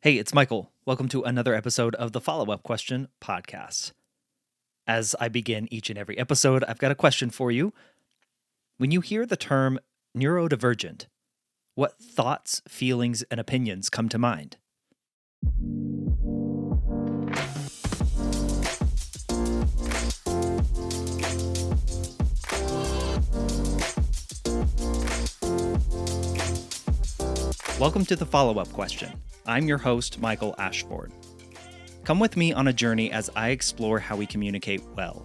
Hey, it's Michael. Welcome to another episode of the Follow Up Question podcast. As I begin each and every episode, I've got a question for you. When you hear the term neurodivergent, what thoughts, feelings, and opinions come to mind? Welcome to the Follow Up Question. I'm your host, Michael Ashford. Come with me on a journey as I explore how we communicate well.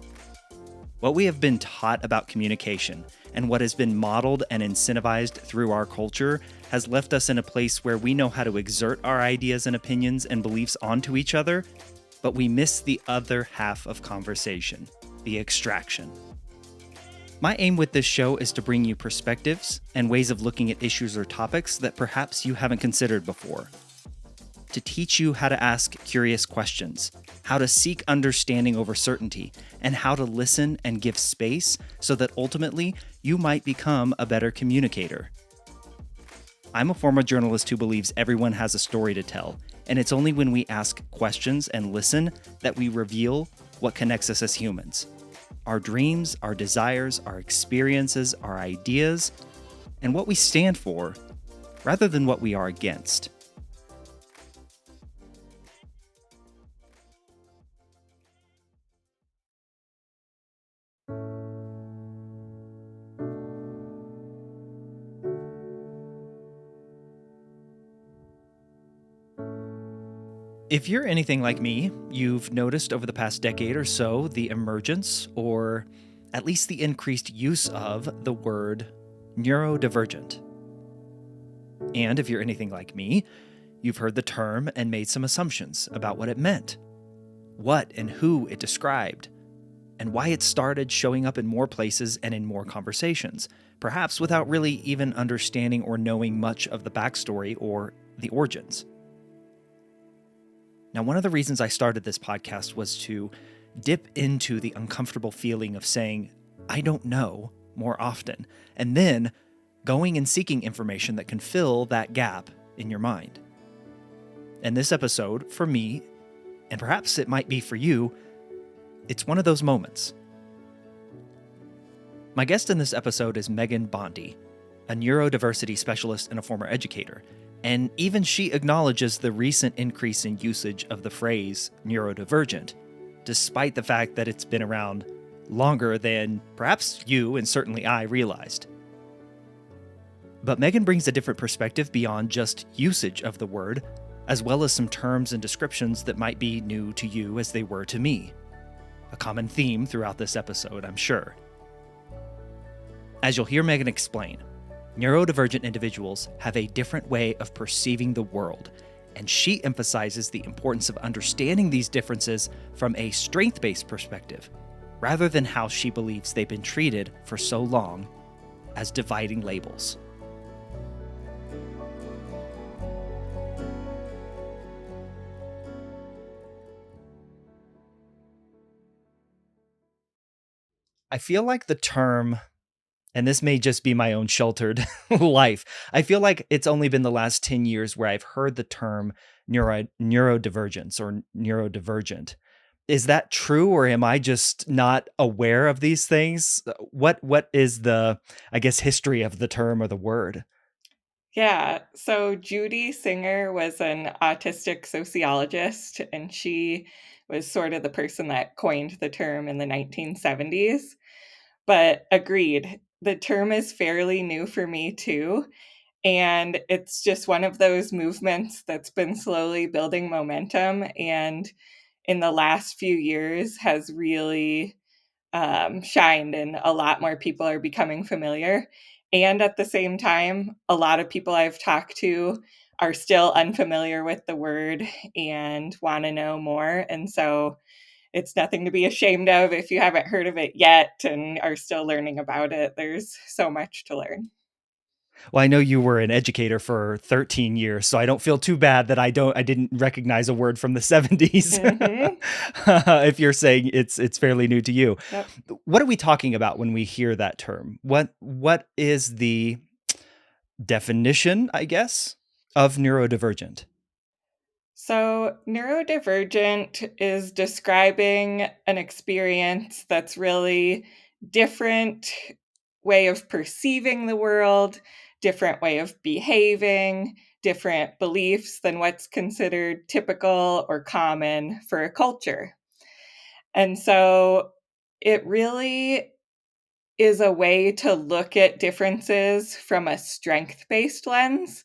What we have been taught about communication and what has been modeled and incentivized through our culture has left us in a place where we know how to exert our ideas and opinions and beliefs onto each other, but we miss the other half of conversation, the extraction. My aim with this show is to bring you perspectives and ways of looking at issues or topics that perhaps you haven't considered before. To teach you how to ask curious questions, how to seek understanding over certainty, and how to listen and give space so that ultimately you might become a better communicator. I'm a former journalist who believes everyone has a story to tell, and it's only when we ask questions and listen that we reveal what connects us as humans. Our dreams, our desires, our experiences, our ideas, and what we stand for, rather than what we are against. If you're anything like me, you've noticed over the past decade or so the emergence, or at least the increased use of, the word neurodivergent. And if you're anything like me, you've heard the term and made some assumptions about what it meant, what and who it described, and why it started showing up in more places and in more conversations, perhaps without really even understanding or knowing much of the backstory or the origins. Now, one of the reasons I started this podcast was to dip into the uncomfortable feeling of saying, I don't know, more often, and then going and seeking information that can fill that gap in your mind. And this episode, for me, and perhaps it might be for you, it's one of those moments. My guest in this episode is Meghan Bonde, a neurodiversity specialist and a former educator. And even she acknowledges the recent increase in usage of the phrase neurodivergent, despite the fact that it's been around longer than perhaps you and certainly I realized. But Meghan brings a different perspective beyond just usage of the word, as well as some terms and descriptions that might be new to you as they were to me. A common theme throughout this episode, I'm sure. As you'll hear Meghan explain, neurodivergent individuals have a different way of perceiving the world, and she emphasizes the importance of understanding these differences from a strength-based perspective, rather than how she believes they've been treated for so long as dividing labels. I feel like the term, and this may just be my own sheltered life, I feel like it's only been the last 10 years where I've heard the term neurodivergence or neurodivergent. Is that true, or am I just not aware of these things? What is the, I guess, history of the term or the word? Yeah, so Judy Singer was an autistic sociologist, and she was sort of the person that coined the term in the 1970s. But agreed, the term is fairly new for me too. And it's just one of those movements that's been slowly building momentum. And in the last few years has really shined, and a lot more people are becoming familiar. And at the same time, a lot of people I've talked to are still unfamiliar with the word and want to know more. And so it's nothing to be ashamed of if you haven't heard of it yet and are still learning about it. There's so much to learn. Well, I know you were an educator for 13 years, so I don't feel too bad that I didn't recognize a word from the 70s. Mm-hmm. If you're saying it's fairly new to you. Yep. What are we talking about when we hear that term? What is the definition, I guess, of neurodivergent? So, neurodivergent is describing an experience that's really different way of perceiving the world, different way of behaving, different beliefs than what's considered typical or common for a culture. And so it really is a way to look at differences from a strength-based lens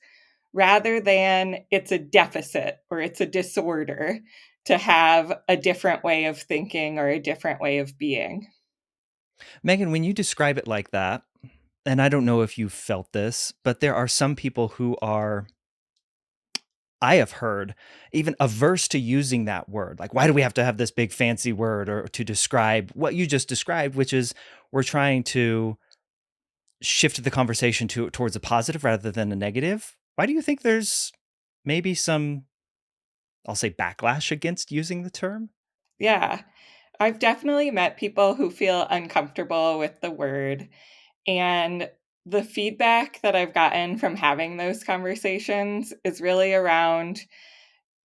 rather than it's a deficit or it's a disorder to have a different way of thinking or a different way of being. Megan, when you describe it like that, and I don't know if you've felt this, but there are some people who are, I have heard, even averse to using that word. Like, why do we have to have this big fancy word or to describe what you just described, which is we're trying to shift the conversation towards a positive rather than a negative? Why do you think there's maybe some, I'll say, backlash against using the term? Yeah, I've definitely met people who feel uncomfortable with the word. And the feedback that I've gotten from having those conversations is really around,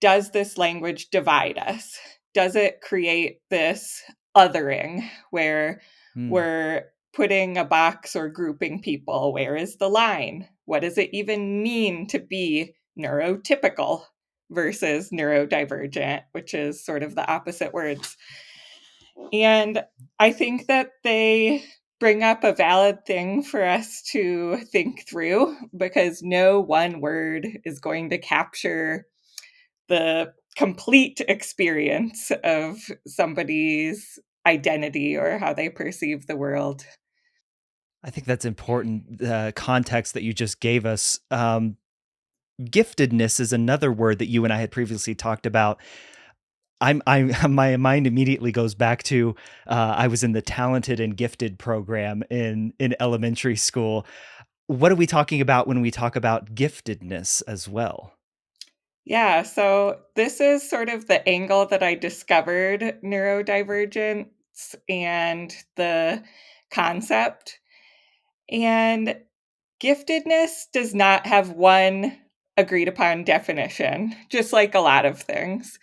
does this language divide us? Does it create this othering where Hmm. we're putting a box or grouping people? Where is the line? What does it even mean to be neurotypical versus neurodivergent, which is sort of the opposite words? And I think that they bring up a valid thing for us to think through because no one word is going to capture the complete experience of somebody's identity or how they perceive the world. I think that's important. The context that you just gave us. Giftedness is another word that you and I had previously talked about. My mind immediately goes back to I was in the talented and gifted program in elementary school. What are we talking about when we talk about giftedness as well? Yeah, so this is sort of the angle that I discovered neurodivergence and the concept. And giftedness does not have one agreed upon definition, just like a lot of things.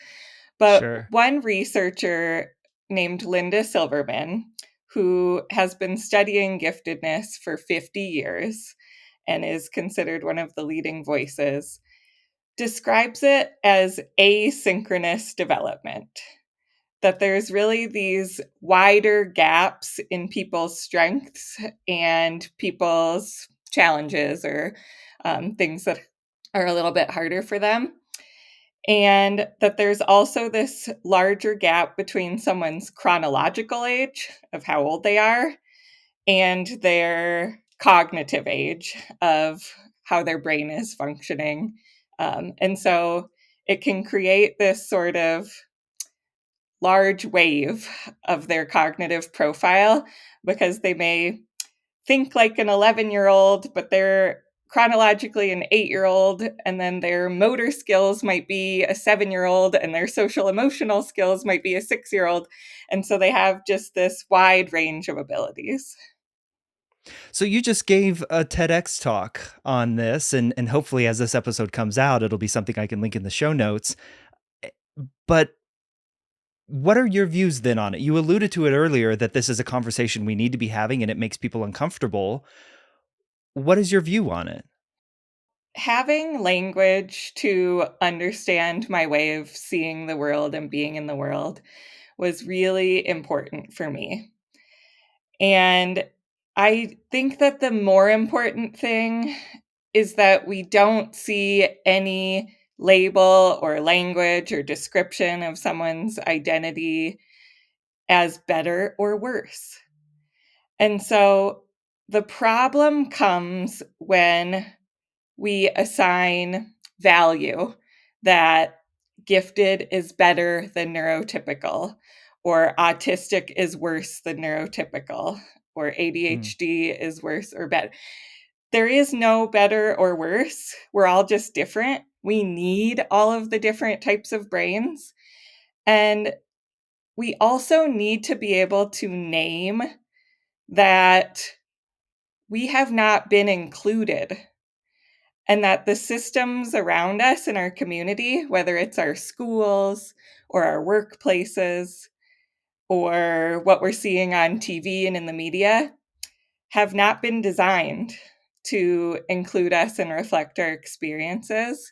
But Sure. one researcher named Linda Silverman, who has been studying giftedness for 50 years and is considered one of the leading voices, describes it as asynchronous development. That there's really these wider gaps in people's strengths and people's challenges or things that are a little bit harder for them. And that there's also this larger gap between someone's chronological age of how old they are and their cognitive age of how their brain is functioning. And so it can create this sort of large wave of their cognitive profile because they may think like an 11-year-old, but they're chronologically an 8-year-old, and then their motor skills might be a 7-year-old, and their social emotional skills might be a 6-year-old. And so they have just this wide range of abilities. So you just gave a TEDx talk on this, and hopefully, as this episode comes out, it'll be something I can link in the show notes. But what are your views then on it? You alluded to it earlier that this is a conversation we need to be having, and it makes people uncomfortable. What is your view on it? Having language to understand my way of seeing the world and being in the world was really important for me. And I think that the more important thing is that we don't see any label or language or description of someone's identity as better or worse. And so the problem comes when we assign value that gifted is better than neurotypical, or autistic is worse than neurotypical, or Mm. ADHD is worse or better. There is no better or worse. We're all just different. We need all of the different types of brains. And we also need to be able to name that we have not been included. and that the systems around us in our community, whether it's our schools or our workplaces or what we're seeing on TV and in the media, have not been designed to include us and reflect our experiences.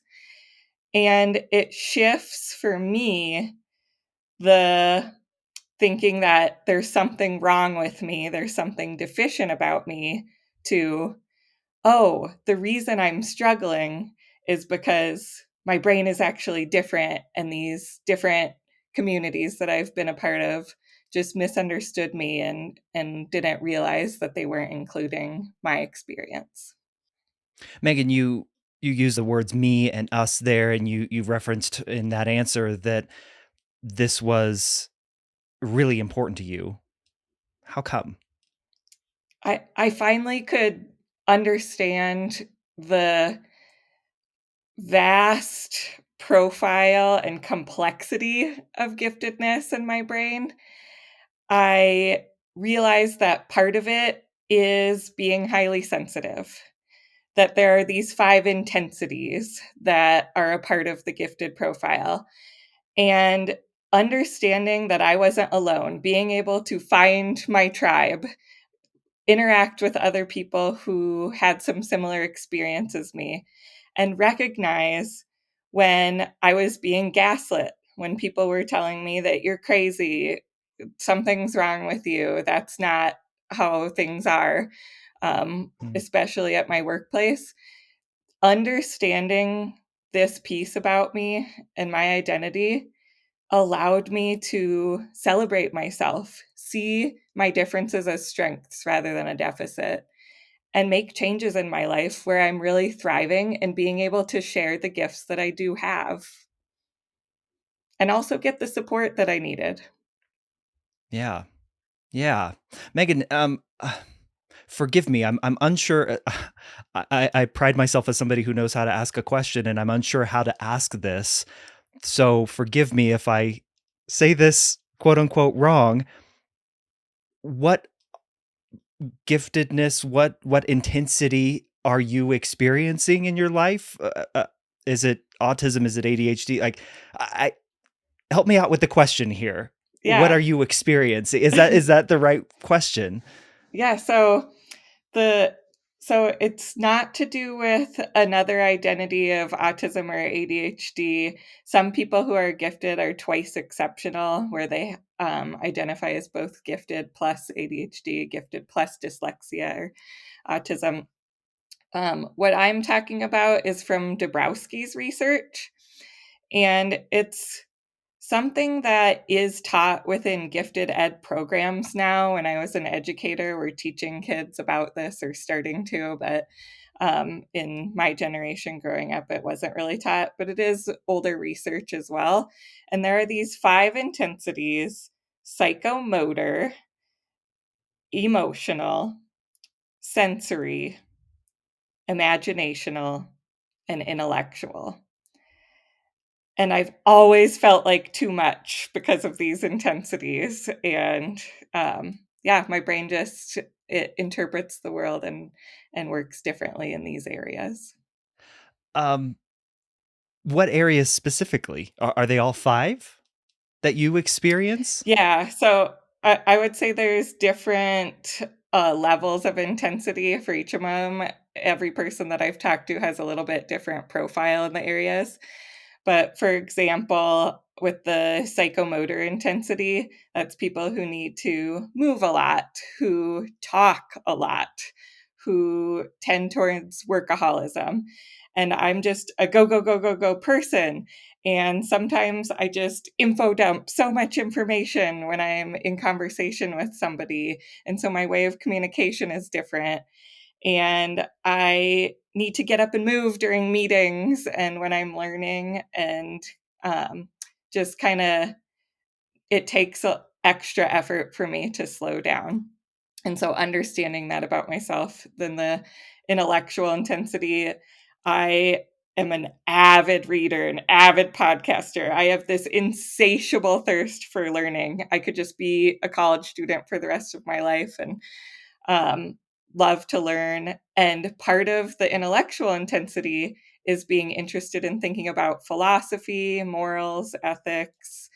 And it shifts for me the thinking that there's something wrong with me, there's something deficient about me, to, oh, the reason I'm struggling is because my brain is actually different, and these different communities that I've been a part of just misunderstood me and didn't realize that they weren't including my experience. Megan, you use the words me and us there, and you referenced in that answer that this was really important to you. How come? I finally could understand the vast profile and complexity of giftedness in my brain. I realized that part of it is being highly sensitive, that there are these 5 intensities that are a part of the gifted profile. And understanding that I wasn't alone, being able to find my tribe, interact with other people who had some similar experience as me, and recognize when I was being gaslit, when people were telling me that you're crazy, something's wrong with you, that's not how things are, Mm. especially at my workplace. Understanding this piece about me and my identity allowed me to celebrate myself, see my differences as strengths rather than a deficit, and make changes in my life where I'm really thriving and being able to share the gifts that I do have and also get the support that I needed. Yeah. Yeah. Megan, forgive me. I'm unsure. I pride myself as somebody who knows how to ask a question, and I'm unsure how to ask this. So forgive me if I say this quote unquote wrong. What giftedness, what intensity are you experiencing in your life? Is it autism? Is it ADHD? Like, I help me out with the question here. What Yeah. are you experiencing? Is that the right question? Yeah, the so it's not to do with another identity of autism or ADHD. Some people who are gifted are twice exceptional, where they identify as both gifted plus ADHD, gifted plus dyslexia or autism. What I'm talking about is from Dabrowski's research, and it's something that is taught within gifted ed programs now. When I was an educator, we're teaching kids about this or starting to, but in my generation growing up, it wasn't really taught, but it is older research as well. And there are these 5 intensities: psychomotor, emotional, sensory, imaginational, and intellectual. And I've always felt like too much because of these intensities. And yeah, my brain just it interprets the world and works differently in these areas. Um, what areas specifically? Are they all 5 that you experience? Yeah, so I would say there's different levels of intensity for each of them. Every person that I've talked to has a little bit different profile in the areas. But for example, with the psychomotor intensity, that's people who need to move a lot, who talk a lot, who tend towards workaholism. And I'm just a go, go, go, go, go person. And sometimes I just info dump so much information when I'm in conversation with somebody. And so my way of communication is different. And I need to get up and move during meetings and when I'm learning, and just kind of it takes a extra effort for me to slow down. And so understanding that about myself, then the intellectual intensity, I am an avid reader, an avid podcaster. I have this insatiable thirst for learning. I could just be a college student for the rest of my life. And love to learn. And part of the intellectual intensity is being interested in thinking about philosophy, morals, ethics,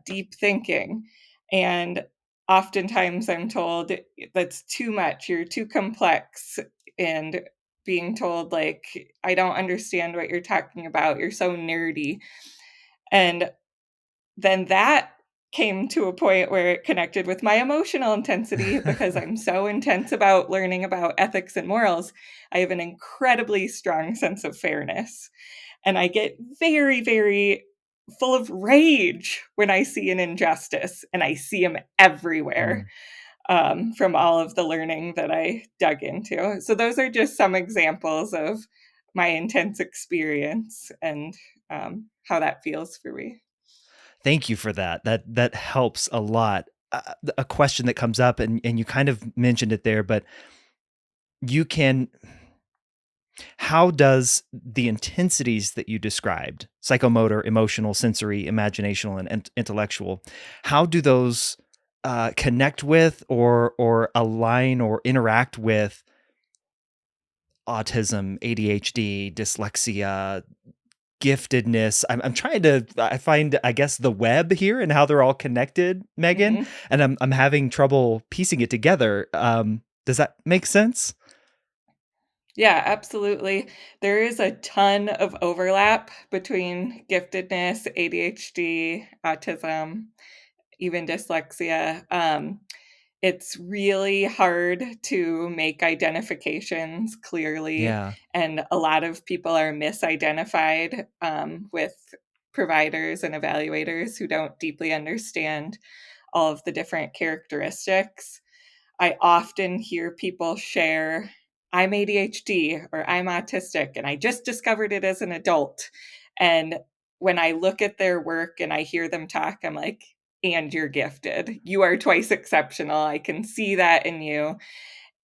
deep thinking. And oftentimes I'm told that's too much, you're too complex, and being told, like, I don't understand what you're talking about, you're so nerdy. And then that came to a point where it connected with my emotional intensity because I'm so intense about learning about ethics and morals. I have an incredibly strong sense of fairness. And I get very, very full of rage when I see an injustice, and I see them everywhere, Mm. from all of the learning that I dug into. So, those are just some examples of my intense experience and how that feels for me. Thank you for that. That helps a lot. A question that comes up, and you kind of mentioned it there, but you can how does the intensities that you described, psychomotor, emotional, sensory, imaginational, and intellectual, how do those connect with or align or interact with autism, ADHD, dyslexia, giftedness? I'm trying to I find, I guess, the web here and how they're all connected, Megan, Mhm. and I'm having trouble piecing it together. Does that make sense? Yeah, absolutely. There is a ton of overlap between giftedness, ADHD, autism, even dyslexia. It's really hard to make identifications clearly, Yeah. and a lot of people are misidentified with providers and evaluators who don't deeply understand all of the different characteristics. I often hear people share, I'm ADHD or I'm autistic, and I just discovered it as an adult. And when I look at their work and I hear them talk, I'm like, and you're gifted. You are twice exceptional. I can see that in you.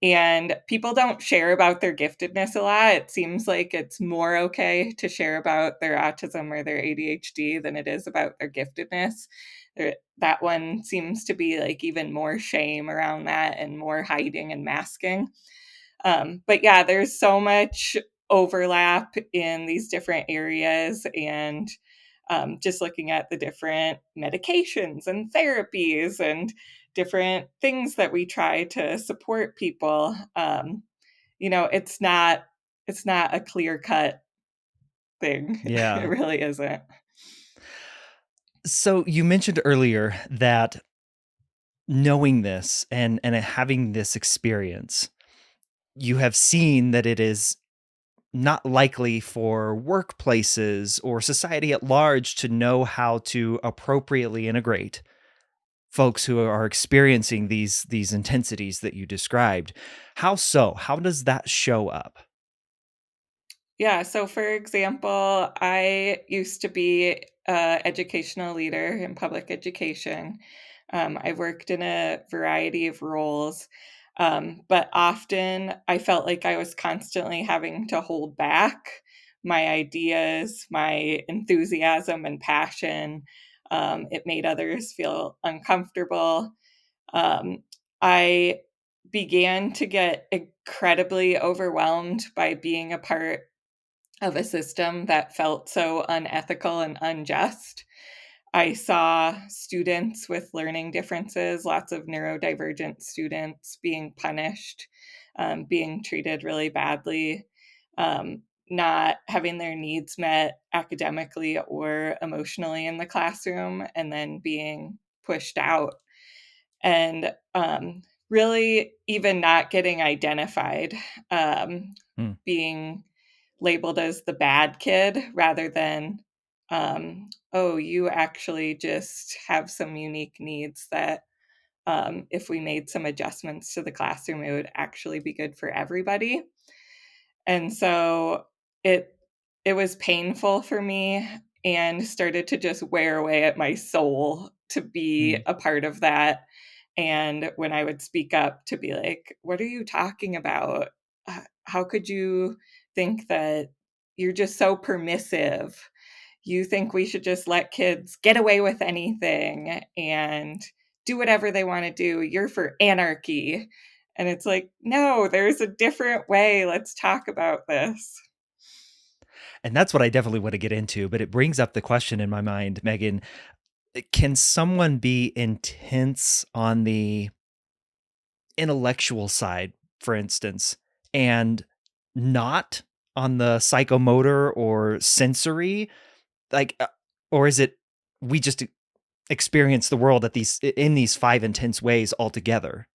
And people don't share about their giftedness a lot. It seems like it's more okay to share about their autism or their ADHD than it is about their giftedness. That one seems to be like even more shame around that and more hiding and masking. But yeah, there's so much overlap in these different areas, and just looking at the different medications and therapies and different things that we try to support people. It's not a clear cut thing. It Yeah. really isn't. So you mentioned earlier that knowing this and having this experience, you have seen that it is not likely for workplaces or society at large to know how to appropriately integrate folks who are experiencing these intensities that you described. How so? How does that show up? Yeah, so for example, I used to be a educational leader in public education. I worked in a variety of roles, but often I felt like I was constantly having to hold back my ideas, my enthusiasm and passion. It made others feel uncomfortable. Um, I began to get incredibly overwhelmed by being a part of a system that felt so unethical and unjust. I saw students with learning differences, lots of neurodivergent students being punished, being treated really badly, not having their needs met academically or emotionally in the classroom, and then being pushed out. And really, even not getting identified, um, Hmm. being labeled as the bad kid rather than, oh, you actually just have some unique needs that, if we made some adjustments to the classroom, it would actually be good for everybody. And so it it was painful for me and started to just wear away at my soul to be Hmm. a part of that. And when I would speak up, to be like, "What are you talking about? How could you think that you're just so permissive? You think we should just let kids get away with anything and do whatever they want to do. You're for anarchy." And it's like, no, there's a different way. Let's talk about this. And that's what I definitely want to get into, but it brings up the question in my mind, Megan, can someone be intense on the intellectual side, for instance, and not on the psychomotor or sensory? Like, or is it we just experience the world in these five intense ways altogether?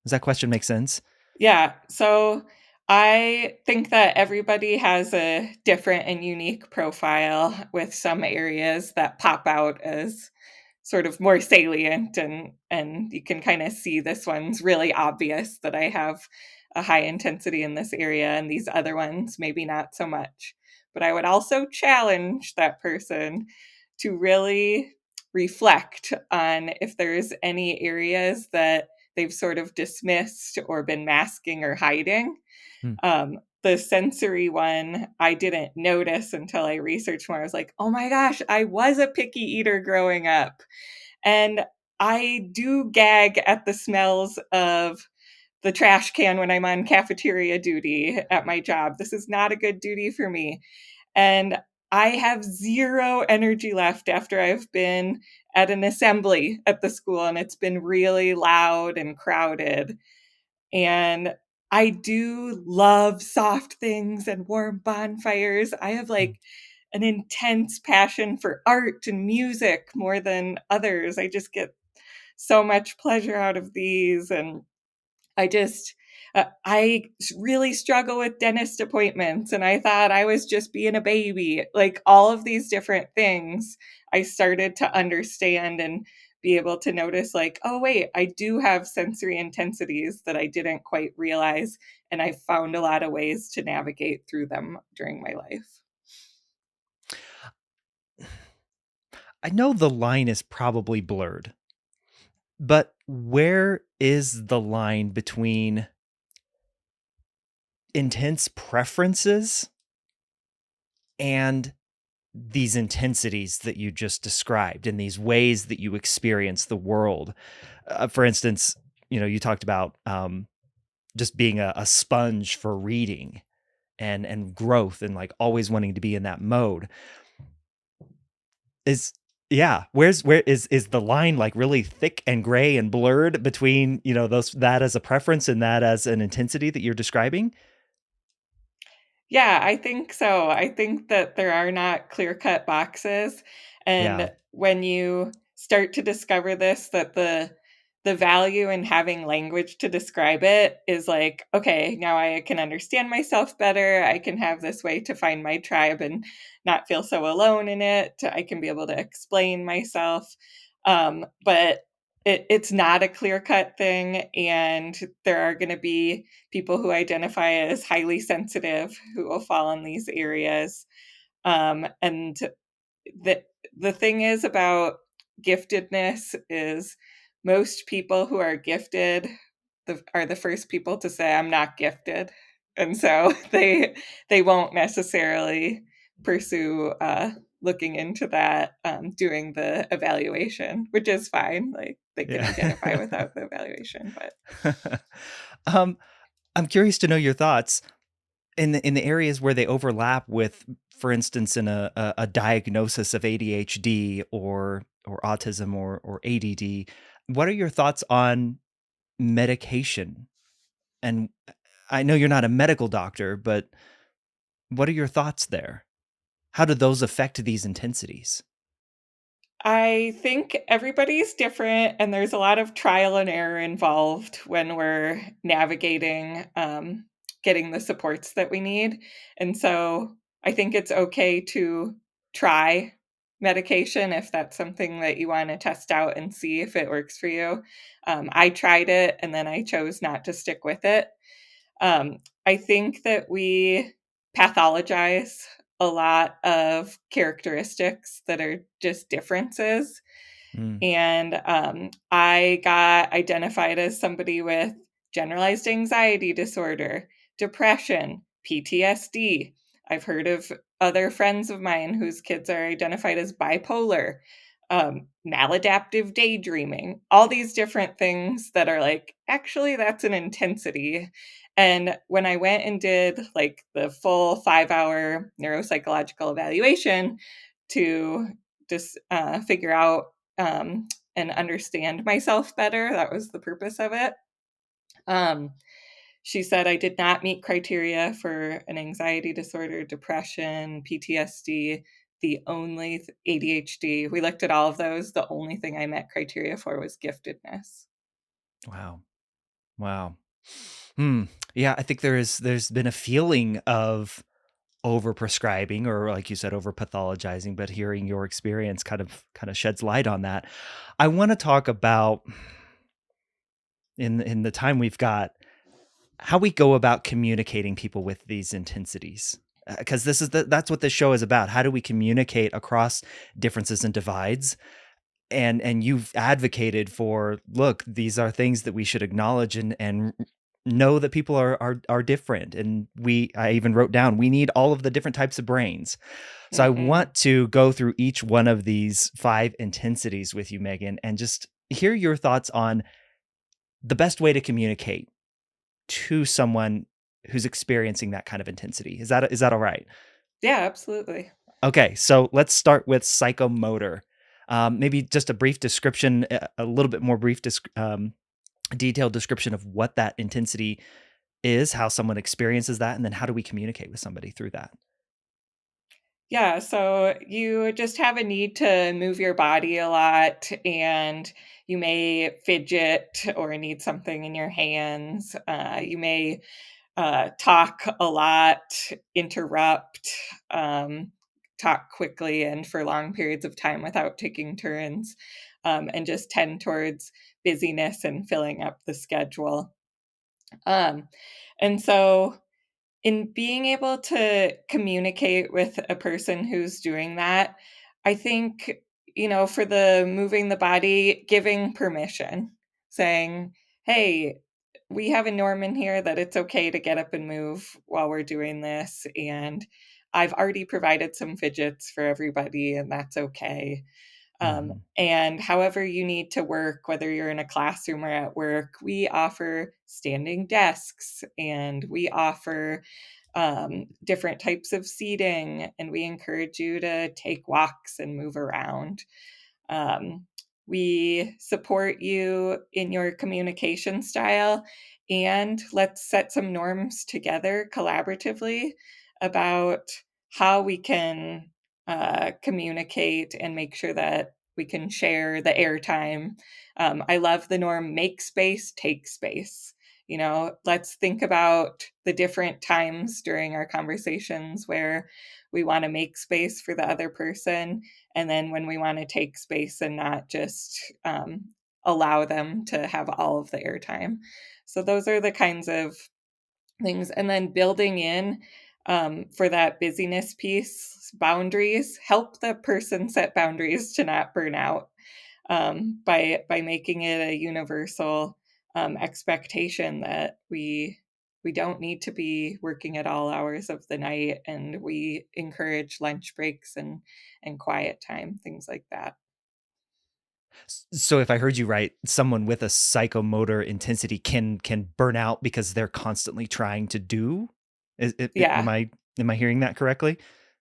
Does that question make sense? Yeah. So I think that everybody has a different and unique profile with some areas that pop out as sort of more salient, and you can kind of see this one's really obvious that I have a high intensity in this area and these other ones maybe not so much. But I would also challenge that person to really reflect on if there's any areas that they've sort of dismissed or been masking or hiding. Hmm. The sensory one, I didn't notice until I researched more. I was like, oh my gosh, I was a picky eater growing up. And I do gag at the smells of the trash can when I'm on cafeteria duty at my job. This is not a good duty for me. And I have zero energy left after I've been at an assembly at the school and it's been really loud and crowded. And I do love soft things and warm bonfires. I have Hmm. like an intense passion for art and music more than others. I just get so much pleasure out of these. And I just, I really struggle with dentist appointments, and I thought I was just being a baby. Like all of these different things, I started to understand and be able to notice, like, oh, wait, I do have sensory intensities that I didn't quite realize. And I found a lot of ways to navigate through them during my life. I know the line is probably blurred, but where is the line between intense preferences and these intensities that you just described and these ways that you experience the world? For instance, you talked about just being a sponge for reading and growth and like always wanting to be in that mode. Is Yeah, where is the line like really thick and gray and blurred between, those that as a preference and that as an intensity that you're describing? Yeah, I think so. I think that there are not clear-cut boxes, Yeah. and when you start to discover this, that the value in having language to describe it is like, okay, now I can understand myself better. I can have this way to find my tribe and not feel so alone in it. I can be able to explain myself. But it's not a clear-cut thing, and there are going to be people who identify as highly sensitive who will fall in these areas. And the the thing is about giftedness is most people who are gifted are the first people to say I'm not gifted, and so they won't necessarily pursue looking into that, doing the evaluation, which is fine. Like they can Yeah. identify without the evaluation, but um, I'm curious to know your thoughts in the areas where they overlap with, for instance, in a diagnosis of ADHD or autism or ADD. What are your thoughts on medication? And I know you're not a medical doctor, but what are your thoughts there? How do those affect these intensities? I think everybody's different, and there's a lot of trial and error involved when we're navigating getting the supports that we need. And so I think it's okay to try medication if that's something that you want to test out and see if it works for you. I tried it and then I chose not to stick with it. I think that we pathologize a lot of characteristics that are just differences. Mm, And I got identified as somebody with generalized anxiety disorder, depression, PTSD. I've heard of other friends of mine whose kids are identified as bipolar. maladaptive daydreaming, all these different things that are like, actually, that's an intensity. And when I went and did like the full 5 hour neuropsychological evaluation to just figure out and understand myself better, that was the purpose of it. Um, she said I did not meet criteria for an anxiety disorder, depression, PTSD, the only ADHD. We looked at all of those. The only thing I met criteria for was giftedness. Wow. Wow. Hmm. Yeah, I think there's been a feeling of overprescribing or like you said, over pathologizing, but hearing your experience kind of sheds light on that. I want to talk about in the time we've got how we go about communicating people with these intensities. Because that's what this show is about. How do we communicate across differences and divides? And you've advocated for, look, these are things that we should acknowledge and know that people are different. And I even wrote down, we need all of the different types of brains. So I Mm-hmm. want to go through each one of these 5 intensities with you, Megan, and just hear your thoughts on the best way to communicate to someone who's experiencing that kind of intensity. Is that all right? Yeah, absolutely. Okay, so let's start with psychomotor. Maybe just a brief description, a little bit more brief, detailed description of what that intensity is, how someone experiences that, and then how do we communicate with somebody through that? Yeah, so you just have a need to move your body a lot, and you may fidget or need something in your hands. You may talk a lot, interrupt, um, talk quickly and for long periods of time without taking turns, and just tend towards busyness and filling up the schedule. Um, and so, in being able to communicate with a person who's doing that, I think, for the moving the body, giving permission, saying, hey, we have a norm in here that it's okay to get up and move while we're doing this. And I've already provided some fidgets for everybody, and that's okay. Mhm. And however you need to work, whether you're in a classroom or at work, we offer standing desks and we offer different types of seating, and we encourage you to take walks and move around. Um, we support you in your communication style, and let's set some norms together collaboratively about how we can communicate and make sure that we can share the airtime. I love the norm make space, take space. Let's think about the different times during our conversations where we want to make space for the other person, and then when we want to take space and not just allow them to have all of the airtime. So those are the kinds of things. And then building in for that busyness piece, boundaries, help the person set boundaries to not burn out, by making it a universal expectation that we don't need to be working at all hours of the night, and we encourage lunch breaks and quiet time, things like that. So if I heard you right, someone with a psychomotor intensity can burn out because they're constantly trying to do? Am Yeah. I hearing that correctly?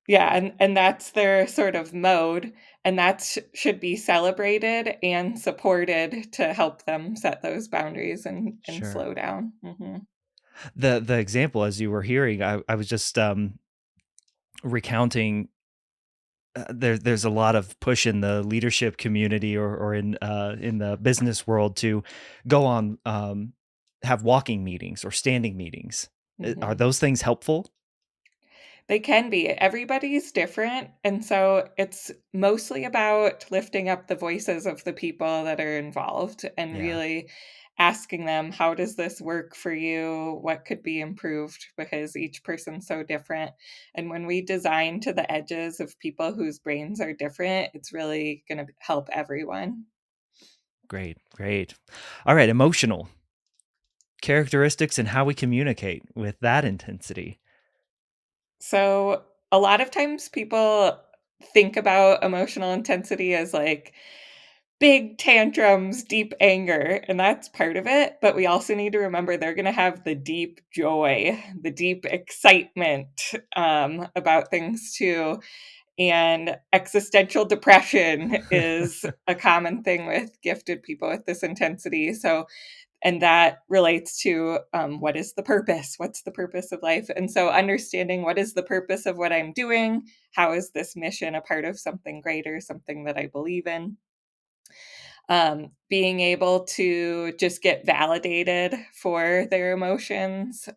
Yeah, and that's their sort of mode, and that should be celebrated and supported to help them set those boundaries and Sure. slow down. Mhm. The example as you were hearing, I was just, recounting, there's a lot of push in the leadership community or in the business world to go on, have walking meetings or standing meetings. Are Mhm. those things helpful? They can be. Everybody's different, and so it's mostly about lifting up the voices of the people that are involved and Yeah, really asking them, "How does this work for you? What could be improved?" Because each person's so different. And when we design to the edges of people whose brains are different, it's really gonna help everyone. great, great. All right, emotional characteristics and how we communicate with that intensity. So, a lot of times people think about emotional intensity as like big tantrums, deep anger, and that's part of it. But we also need to remember they're going to have the deep joy, the deep excitement about things too. And existential depression is a common thing with gifted people with this intensity. So, and that relates to what is the purpose? What's the purpose of life? And so, understanding what is the purpose of what I'm doing? How is this mission a part of something greater, something that I believe in? Being able to just get validated for their emotions.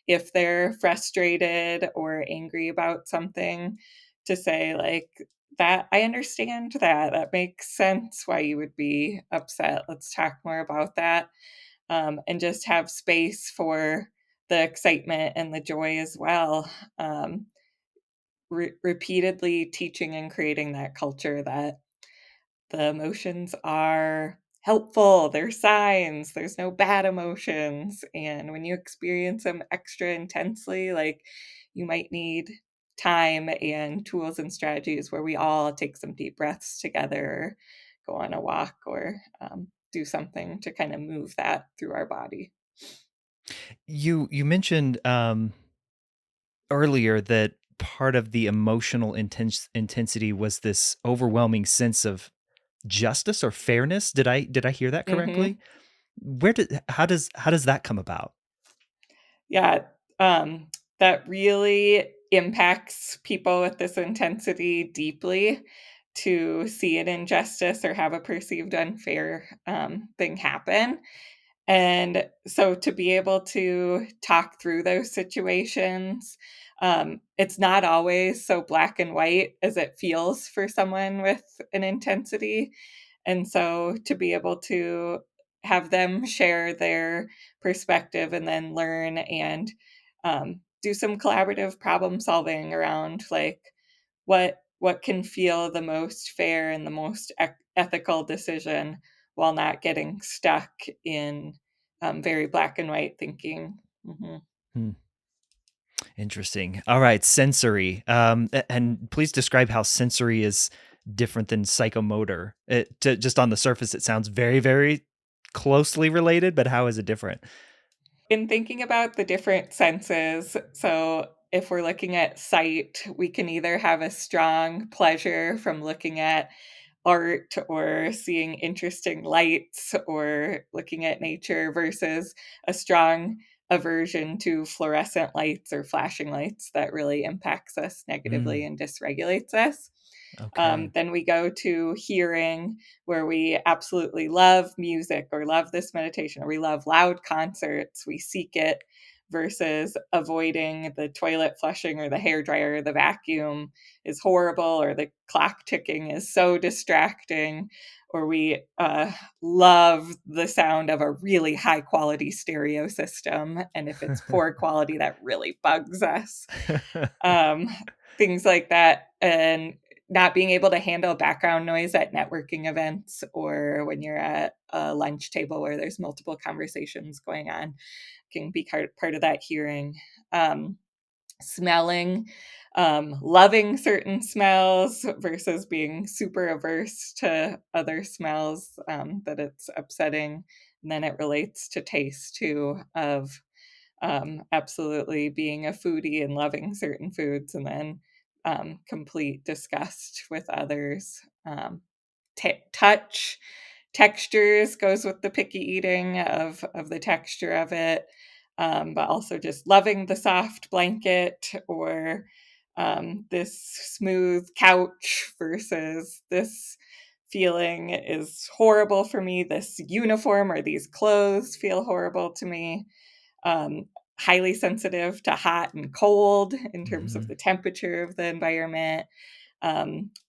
If they're frustrated or angry about something, to say, like, that I understand that. That makes sense why you would be upset. Let's talk more about that. And just have space for the excitement and the joy as well. Repeatedly teaching and creating that culture that the emotions are helpful, they're signs, there's no bad emotions, and when you experience them extra intensely, like, you might need time and tools and strategies where we all take some deep breaths together, or go on a walk, or do something to kind of move that through our body. You mentioned earlier that part of the emotional intensity was this overwhelming sense of justice or fairness. Did I hear that correctly? Mhm. Where did how does that come about? Yeah, that really impacts people with this intensity deeply, to see an injustice or have a perceived unfair thing happen. And so to be able to talk through those situations, it's not always so black and white as it feels for someone with an intensity. And so to be able to have them share their perspective and then learn and do some collaborative problem solving around, like, what can feel the most fair and the most ethical decision, while not getting stuck in very black and white thinking. Mhm. Hmm. Interesting. All right, sensory. And please describe how sensory is different than psychomotor. Just on the surface, it sounds very, very closely related, but how is it different? In thinking about the different senses, so if we're looking at sight, we can either have a strong pleasure from looking at art or seeing interesting lights or looking at nature, versus a strong aversion to fluorescent lights or flashing lights that really impacts us negatively Mm, and dysregulates us. okay. Then we go to hearing, where we absolutely love music or love this meditation, or we love loud concerts. We seek it, versus avoiding the toilet flushing or the hair dryer or the vacuum is horrible, or the clock ticking is so distracting, or we love the sound of a really high quality stereo system. And if it's poor quality, that really bugs us. Um, Things like that. And not being able to handle background noise at networking events, or when you're at a lunch table where there's multiple conversations going on, can be part of that hearing. Um, Smelling, loving certain smells versus being super averse to other smells, that it's upsetting. And then it relates to taste too, of absolutely being a foodie and loving certain foods, and then complete disgust with others. Touch, textures goes with the picky eating of the texture of it, but also just loving the soft blanket, or this smooth couch, versus this feeling is horrible for me. This uniform or these clothes feel horrible to me. um, Highly sensitive to hot and cold in terms of Mhm. the temperature of the environment.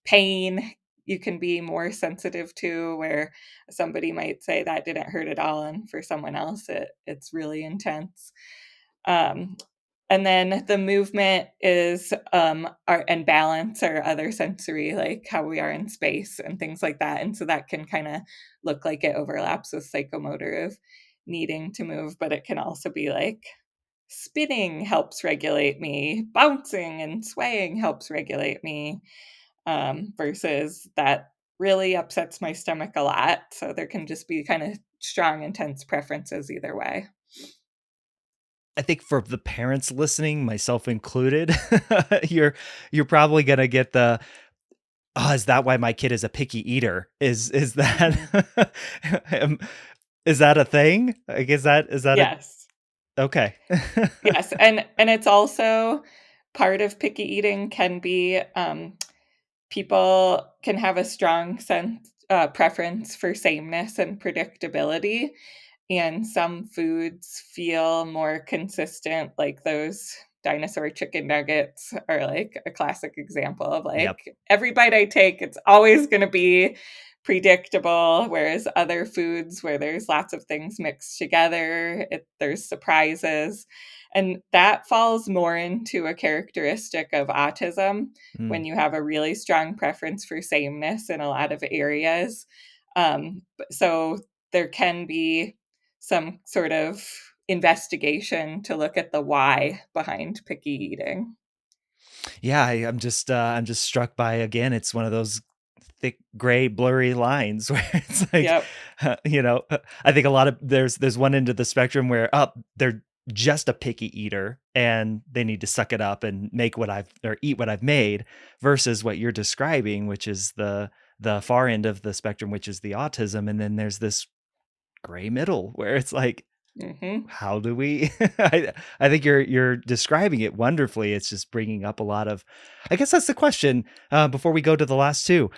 Pain, you can be more sensitive to, where somebody might say that didn't hurt at all, and for someone else it's really intense. Um, and then the movement is our and balance, or other sensory, like how we are in space and things like that. And so that can kind of look like it overlaps with psychomotor of needing to move, but it can also be like spinning helps regulate me, bouncing and swaying helps regulate me. versus that really upsets my stomach a lot. So there can just be kind of strong, intense preferences either way. I think for the parents listening, myself included, you're you're probably gonna get the, "Oh, is that why my kid is a picky eater?" Is that Hmm. um, is that a thing? Like, is that a Yes. okay. Yes, and it's also part of picky eating can be, people can have a strong preference for sameness and predictability, and some foods feel more consistent, like those dinosaur chicken nuggets are like a classic example of Yep. like every bite I take, it's always going to be predictable. Whereas other foods where there's lots of things mixed together, there's surprises. And that falls more into a characteristic of autism when Mm. you have a really strong preference for sameness in a lot of areas. So there can be some sort of investigation to look at the why behind picky eating. Yeah, I'm just struck by, again, it's one of those thick, gray, blurry lines where it's like, Yep. I think a lot of there's one end of the spectrum where, they're just a picky eater and they need to suck it up and make what I've or eat what I've made, versus what you're describing, which is the far end of the spectrum, which is the autism, and then there's this gray middle where it's like, Hmm. how do we I think you're describing it wonderfully. It's just bringing up a lot of, I guess that's the question, before we go to the last two.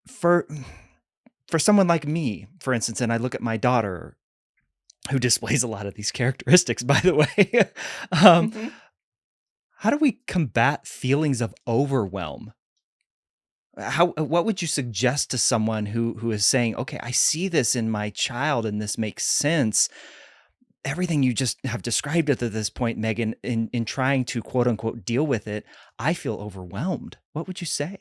For for someone like me, for instance, and I look at my daughter who displays a lot of these characteristics, by the way, um, Hmm. how do we combat feelings of overwhelm? How what would you suggest to someone who is saying, "Okay, I see this in my child and this makes sense." Everything you just have described it to this point, Megan, in trying to quote unquote deal with it, I feel overwhelmed. What would you say?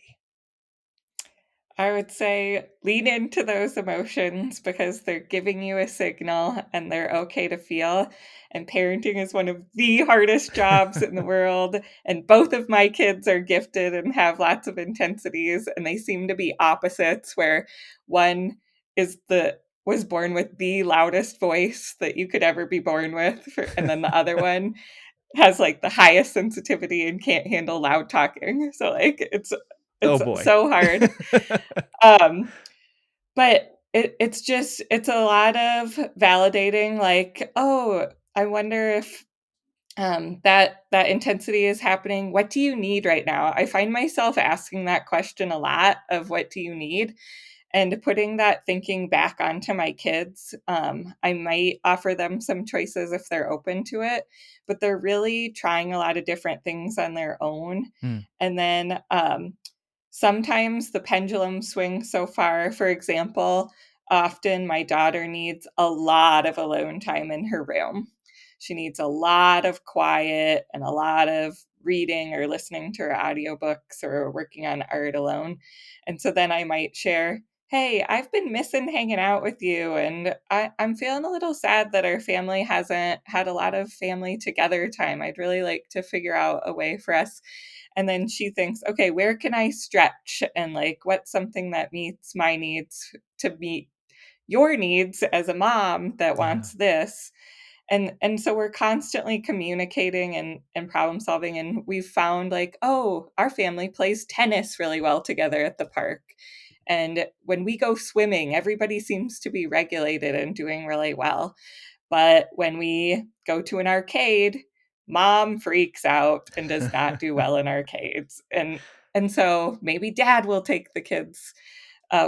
I would say lean into those emotions because they're giving you a signal and they're okay to feel. And parenting is one of the hardest jobs in the world. And both of my kids are gifted and have lots of intensities, and they seem to be opposites, where one is the was born with the loudest voice that you could ever be born with, and then the other one has like the highest sensitivity and can't handle loud talking. So like Oh it's boy. so hard. Um, but it's just it's a lot of validating, like, "Oh, I wonder if, that intensity is happening. What do you need right now?" I find myself asking that question a lot of what do you need? And putting that thinking back onto my kids. I might offer them some choices if they're open to it, but they're really trying a lot of different things on their own. Mm, And then, sometimes the pendulum swings so far. For example, often my daughter needs a lot of alone time in her room. She needs a lot of quiet and a lot of reading or listening to her audiobooks or working on art alone. And so then I might share, "Hey, I've been missing hanging out with you, and I'm feeling a little sad that our family hasn't had a lot of family together time. I'd really like to figure out a way for us." And then she thinks, "Okay, where can I stretch? And like, what's something that meets my needs to meet your needs as a mom that yeah. wants this?" And so we're constantly communicating and problem solving. And we've found like, oh, our family plays tennis really well together at the park. And when we go swimming, everybody seems to be regulated and doing really well. But when we go to an arcade, mom freaks out and does not do well in arcades. And so maybe dad will take the kids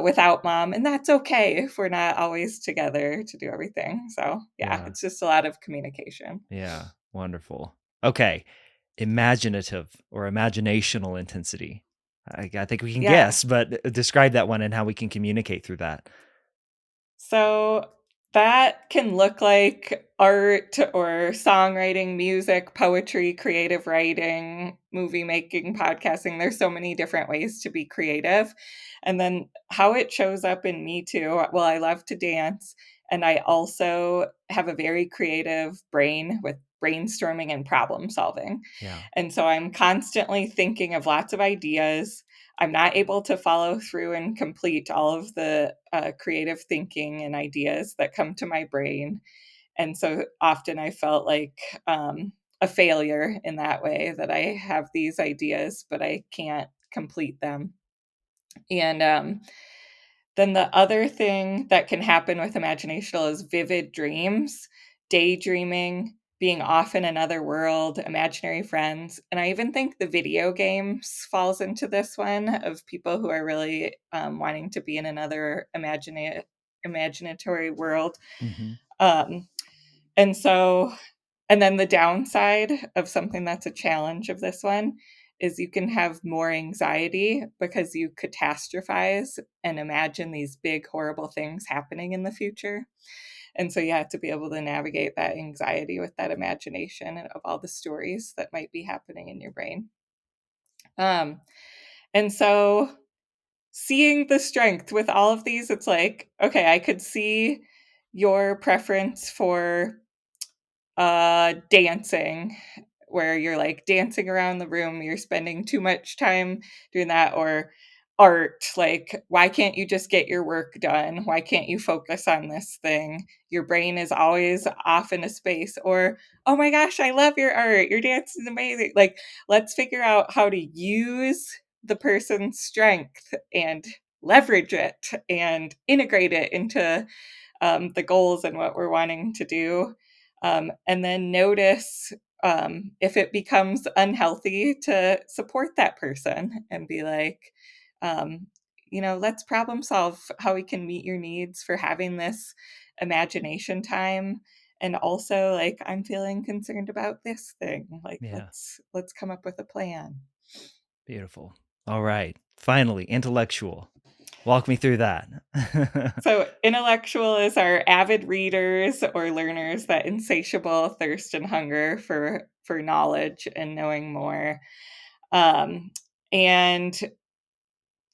without mom, and that's okay if we're not always together to do everything. So yeah, Yeah. it's just a lot of communication. Yeah. Wonderful. Okay. Imaginative or imaginational intensity. I think we can Yeah. guess, but describe that one and how we can communicate through that. So that can look like art or songwriting, music, poetry, creative writing, movie making, podcasting. There's so many different ways to be creative. And then how it shows up in me too. Well, I love to dance, and I also have a very creative brain with brainstorming and problem solving. Yeah. And so I'm constantly thinking of lots of ideas. I'm not able to follow through and complete all of the creative thinking and ideas that come to my brain. And so often I felt like a failure in that way, that I have these ideas, but I can't complete them. And then the other thing that can happen with imaginational is vivid dreams, daydreaming, being off in another world, imaginary friends. And I even think the video games falls into this one, of people who are really wanting to be in another imaginatory world. Hmm. Um, and so, and then the downside of something that's a challenge of this one is you can have more anxiety because you catastrophize and imagine these big, horrible things happening in the future. And so you have to be able to navigate that anxiety with that imagination of all the stories that might be happening in your brain. Um, and so seeing the strength with all of these, it's like, okay, I could see your preference for dancing, where you're, like, dancing around the room, you're spending too much time doing that, or art, like, why can't you just get your work done? Why can't you focus on this thing? Your brain is always off in a space. Or, "Oh my gosh, I love your art, your dance is amazing." Like, let's figure out how to use the person's strength and leverage it and integrate it into the goals and what we're wanting to do. And then notice if it becomes unhealthy, to support that person and be like, um, let's problem solve how we can meet your needs for having this imagination time. And also, like, I'm feeling concerned about this thing. Like, Yeah. let's come up with a plan. Beautiful. All right. Finally, intellectual. Walk me through that. So, intellectual is our avid readers or learners, that insatiable thirst and hunger for knowledge and knowing more. Um, and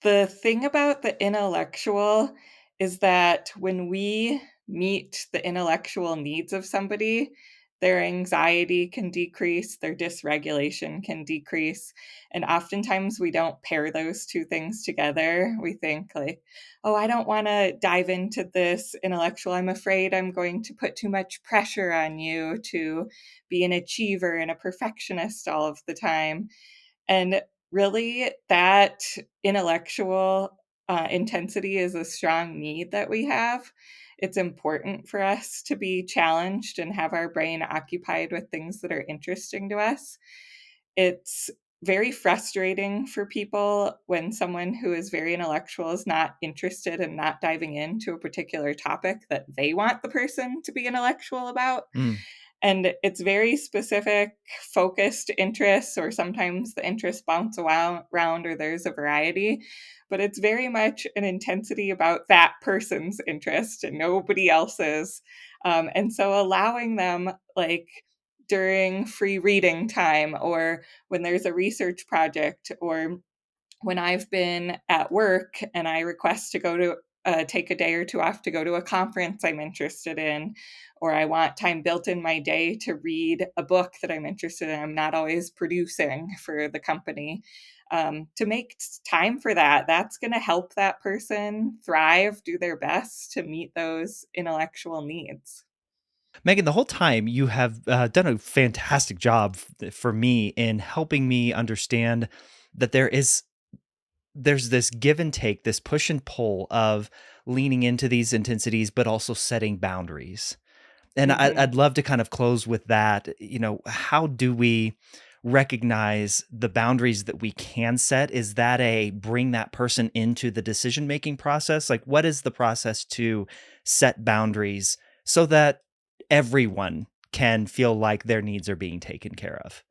the thing about the intellectual is that when we meet the intellectual needs of somebody, their anxiety can decrease, their dysregulation can decrease. And oftentimes we don't pair those two things together. We think, like, oh, I don't want to dive into this intellectual. I'm afraid I'm going to put too much pressure on you to be an achiever and a perfectionist all of the time. And really, that intellectual intensity is a strong need that we have. It's important for us to be challenged and have our brain occupied with things that are interesting to us. It's very frustrating for people when someone who is very intellectual is not interested and not diving into a particular topic that they want the person to be intellectual about. Mm, And it's very specific, focused interests, or sometimes the interests bounce around, or there's a variety. But it's very much an intensity about that person's interest and nobody else's. And so allowing them, like, during free reading time, or when there's a research project, or when I've been at work and I request to go to take a day or two off to go to a conference I'm interested in, or I want time built in my day to read a book that I'm interested in. I'm not always producing for the company. To make time for that, that's going to help that person thrive, do their best to meet those intellectual needs. Megan, the whole time you have done a fantastic job for me in helping me understand that there's this give and take, this push and pull of leaning into these intensities, but also setting boundaries. And Hmm. I'd love to kind of close with that. How do we recognize the boundaries that we can set? Is that a bring that person into the decision making process? Like, what is the process to set boundaries so that everyone can feel like their needs are being taken care of?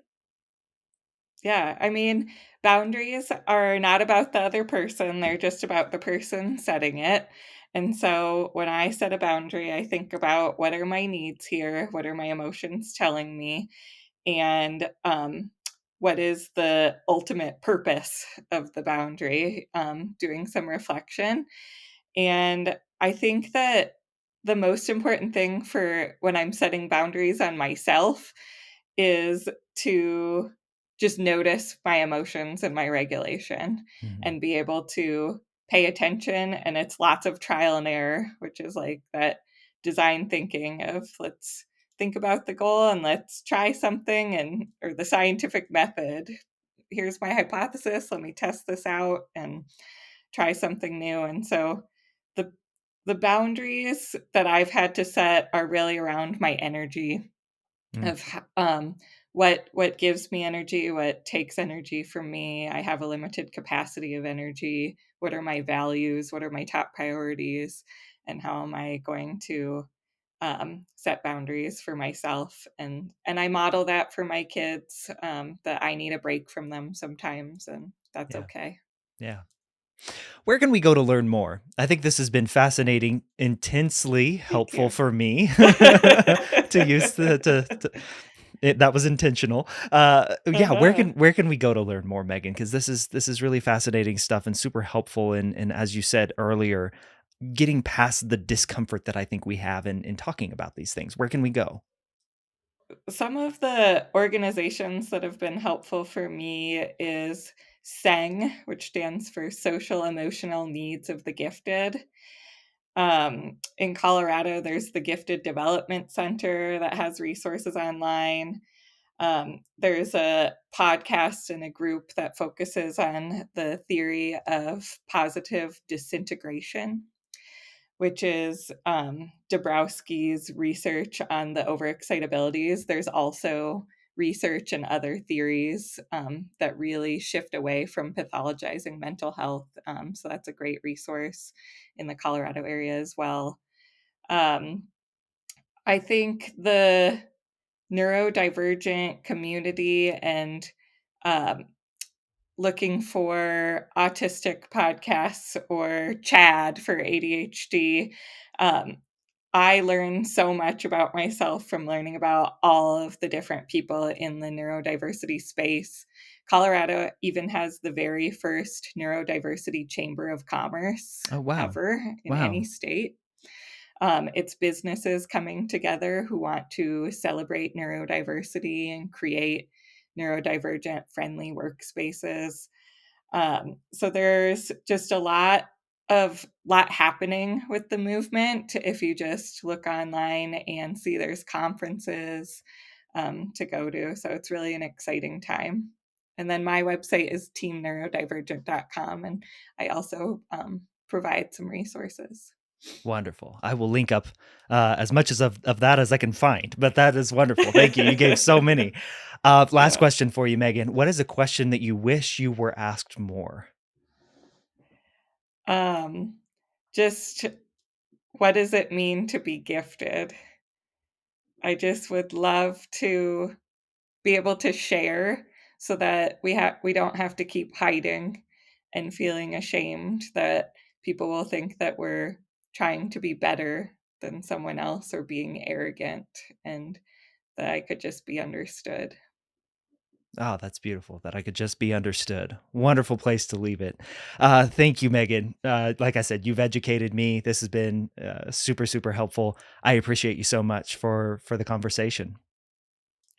Yeah, I mean, boundaries are not about the other person, they're just about the person setting it. And so when I set a boundary, I think about, what are my needs here? What are my emotions telling me? And what is the ultimate purpose of the boundary? Doing some reflection. And I think that the most important thing for when I'm setting boundaries on myself is to just notice my emotions and my regulation Mhm. and be able to pay attention. And it's lots of trial and error, which is like that design thinking of let's think about the goal and let's try something, and or the scientific method. Here's my hypothesis, let me test this out and try something new. And so the the boundaries that I've had to set are really around my energy Mm. of what gives me energy, what takes energy from me. I have a limited capacity of energy. What are my values? What are my top priorities? And how am I going to set boundaries for myself? And I model that for my kids, that I need a break from them sometimes, and that's Yeah. okay. Yeah. Where can we go to learn more? I think this has been fascinating, intensely Thank helpful you. for me to use that was intentional. Yeah, Uh-huh. where can we go to learn more, Megan? Because this is really fascinating stuff and super helpful. And as you said earlier, getting past the discomfort that I think we have in talking about these things. Where can we go? Some of the organizations that have been helpful for me is SENG, which stands for Social Emotional Needs of the Gifted. In Colorado, there's the Gifted Development Center that has resources online. There's a podcast and a group that focuses on the theory of positive disintegration, which is Dabrowski's research on the overexcitabilities. There's also research and other theories that really shift away from pathologizing mental health. So that's a great resource in the Colorado area as well. Um, I think the neurodivergent community and um, looking for autistic podcasts or Chad for ADHD. Um, I learned so much about myself from learning about all of the different people in the neurodiversity space. Colorado even has the very first neurodiversity chamber of commerce Oh, wow. ever in any Wow. state. It's businesses coming together who want to celebrate neurodiversity and create neurodivergent friendly workspaces. So there's just a lot happening with the movement. If you just look online and see there's conferences to go to, so it's really an exciting time. And then my website is teamneurodivergent.com, and I also provide some resources. Wonderful. I will link up as much of that as I can find, but that is wonderful. Thank you. You gave so many. Last Yeah. question for you, Megan. What is a question that you wish you were asked more? Um, just what does it mean to be gifted? I just would love to be able to share so that we don't have to keep hiding and feeling ashamed that people will think that we're trying to be better than someone else or being arrogant, and that I could just be understood. Oh, that's beautiful. That I could just be understood. Wonderful place to leave it. Thank you, Megan. Like I said, you've educated me. This has been super, super helpful. I appreciate you so much for the conversation.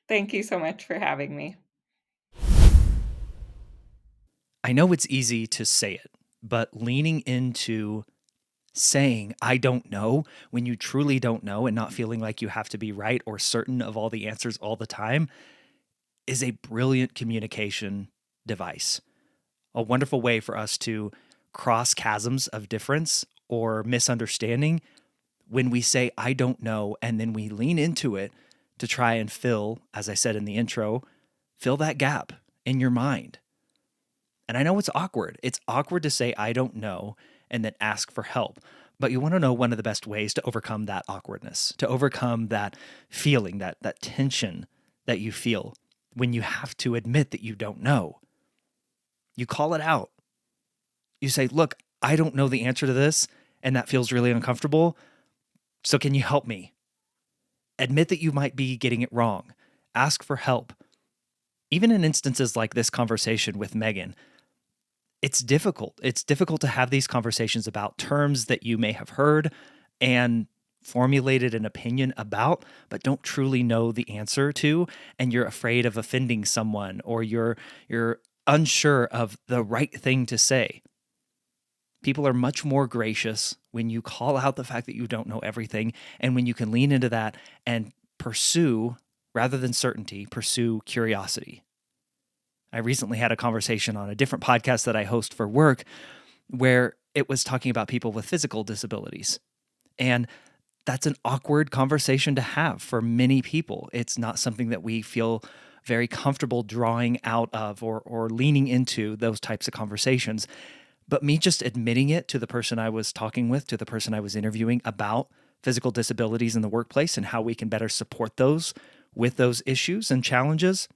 Thank you so much for having me. I know it's easy to say it, but leaning into saying, I don't know, when you truly don't know and not feeling like you have to be right or certain of all the answers all the time is a brilliant communication device. A wonderful way for us to cross chasms of difference or misunderstanding when we say, I don't know, and then we lean into it to try and fill, as I said in the intro, fill that gap in your mind. And I know it's awkward. It's awkward to say, I don't know, and then ask for help. But you want to know one of the best ways to overcome that awkwardness, to overcome that feeling, that tension that you feel when you have to admit that you don't know. You call it out. You say, look, I don't know the answer to this, and that feels really uncomfortable. So can you help me? Admit that you might be getting it wrong. Ask for help. Even in instances like this conversation with Megan, it's difficult. It's difficult to have these conversations about terms that you may have heard and formulated an opinion about, but don't truly know the answer to, and you're afraid of offending someone, or you're unsure of the right thing to say. People are much more gracious when you call out the fact that you don't know everything, and when you can lean into that and pursue, rather than certainty, pursue curiosity. I recently had a conversation on a different podcast that I host for work where it was talking about people with physical disabilities. And that's an awkward conversation to have for many people. It's not something that we feel very comfortable drawing out of or leaning into those types of conversations. But me just admitting it to the person I was talking with, to the person I was interviewing about physical disabilities in the workplace and how we can better support those with those issues and challenges,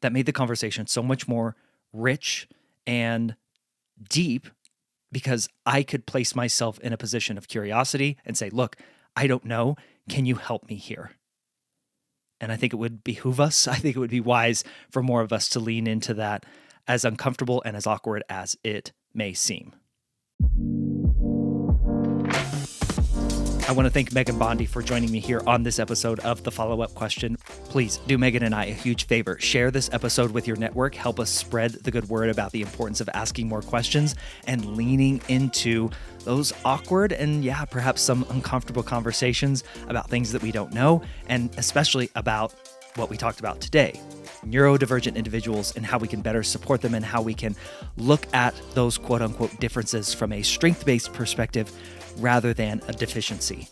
that made the conversation so much more rich and deep, because I could place myself in a position of curiosity and say, look, I don't know. Can you help me here? And I think it would behoove us. I think it would be wise for more of us to lean into that, as uncomfortable and as awkward as it may seem. I want to thank Meghan Bonde for joining me here on this episode of The Follow-Up Question. Please do Meghan and I a huge favor. Share this episode with your network. Help us spread the good word about the importance of asking more questions and leaning into those awkward and, perhaps some uncomfortable conversations about things that we don't know, and especially about what we talked about today, neurodivergent individuals, and how we can better support them, and how we can look at those quote-unquote differences from a strength-based perspective rather than a deficiency.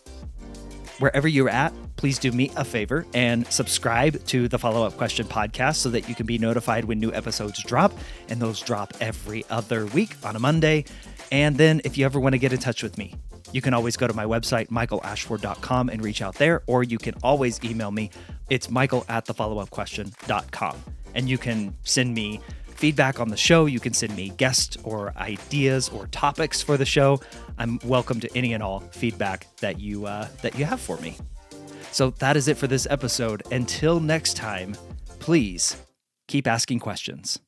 Wherever you're at, please do me a favor and subscribe to the Follow-Up Question podcast so that you can be notified when new episodes drop, and those drop every other week on a Monday. And then if you ever want to get in touch with me, you can always go to my website, michaelashford.com, and reach out there, or you can always email me. It's michael@thefollowupquestion.com. And you can send me feedback on the show. You can send me guests or ideas or topics for the show. I'm welcome to any and all feedback that you have for me. So that is it for this episode. Until next time, please keep asking questions.